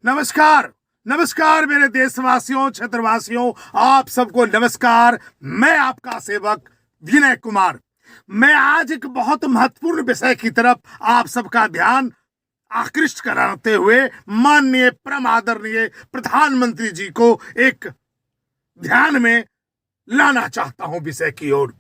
नमस्कार नमस्कार मेरे देशवासियों, क्षेत्रवासियों, आप सबको नमस्कार। मैं आपका सेवक विनय कुमार। मैं आज एक बहुत महत्वपूर्ण विषय की तरफ आप सबका ध्यान आकृष्ट कराते हुए माननीय परम आदरणीय प्रधानमंत्री जी को एक ध्यान में लाना चाहता हूं विषय की ओर।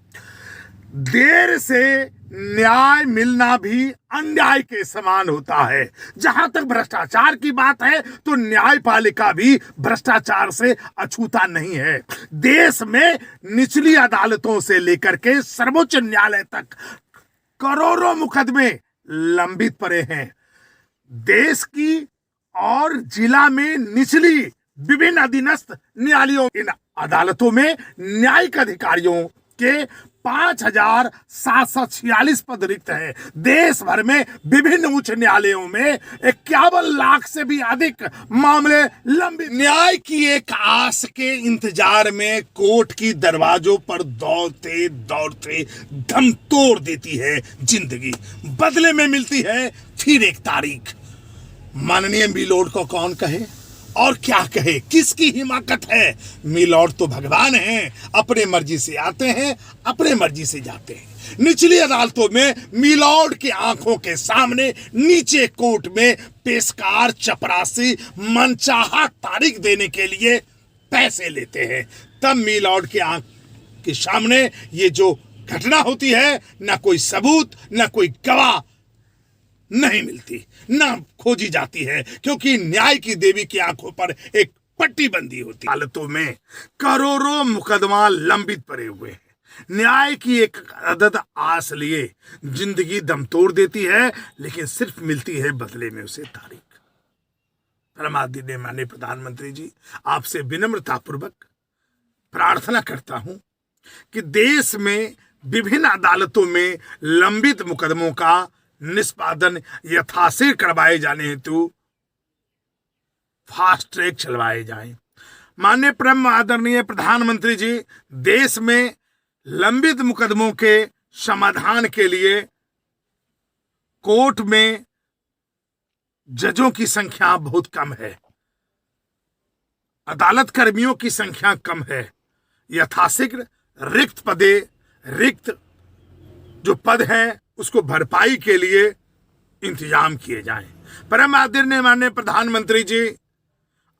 देर से न्याय मिलना भी अन्याय के समान होता है। जहां तक भ्रष्टाचार की बात है तो न्यायपालिका भी भ्रष्टाचार से अछूता नहीं है। देश में निचली अदालतों से लेकर के सर्वोच्च न्यायालय तक करोड़ों मुकदमे लंबित पड़े हैं। देश की और जिला में निचली विभिन्न अधीनस्थ न्यायालयों, इन अदालतों में न्यायिक अधिकारियों के 5,746 पद रिक्त हैं। देश भर में विभिन्न उच्च न्यायालयों में 51 लाख से भी अधिक मामले लंबित। न्याय की एक आस के इंतजार में कोर्ट की दरवाजों पर दौड़ते दौड़ते दम तोड़ देती है जिंदगी। बदले में मिलती है फिर एक तारीख। माननीय मिलोड को कौन कहे और क्या कहे, किसकी हिमाकत है। मिलॉर्ड तो भगवान हैं, अपने मर्जी से आते हैं, अपने मर्जी से जाते हैं। निचली अदालतों में मिलॉर्ड की आंखों के सामने नीचे कोर्ट में पेशकार चपरासी मनचाहा तारीख देने के लिए पैसे लेते हैं। तब मिलॉर्ड की आंख के सामने ये जो घटना होती है, ना कोई सबूत ना कोई गवाह नहीं मिलती, ना खोजी जाती है, क्योंकि न्याय की देवी की आंखों पर एक पट्टी बंदी होती है। अदालतों में करोड़ों मुकदमा लंबित पड़े हुए हैं। न्याय की एक अदद आस लिए जिंदगी दम तोड़ देती है, लेकिन सिर्फ मिलती है बदले में उसे तारीख। परमादरणीय माननीय प्रधानमंत्री जी, आपसे विनम्रतापूर्वक प्रार्थना करता हूं कि देश में विभिन्न अदालतों में लंबित मुकदमों का निष्पादन यथाशीघ्र करवाए जाने हेतु फास्ट ट्रैक चलवाए जाएं। माननीय परम आदरणीय प्रधानमंत्री जी, देश में लंबित मुकदमों के समाधान के लिए कोर्ट में जजों की संख्या बहुत कम है, अदालत कर्मियों की संख्या कम है। यथाशीघ्र रिक्त जो पद हैं उसको भरपाई के लिए इंतजाम किए जाएं। परम आदरणीय माननीय प्रधानमंत्री जी,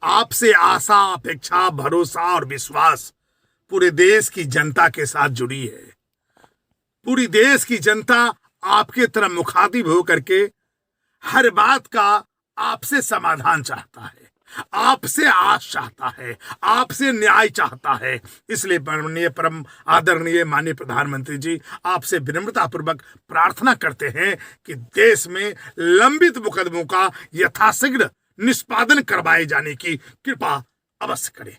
आपसे आशा, अपेक्षा, भरोसा और विश्वास पूरे देश की जनता के साथ जुड़ी है। पूरी देश की जनता आपके तरफ मुखातिब होकर के हर बात का आपसे समाधान चाहता है, आपसे आश चाहता है, आपसे न्याय चाहता है। इसलिए माननीय परम आदरणीय माननीय प्रधानमंत्री जी, आपसे विनम्रतापूर्वक प्रार्थना करते हैं कि देश में लंबित मुकदमों का यथाशीघ्र निष्पादन करवाए जाने की कृपा अवश्य करें।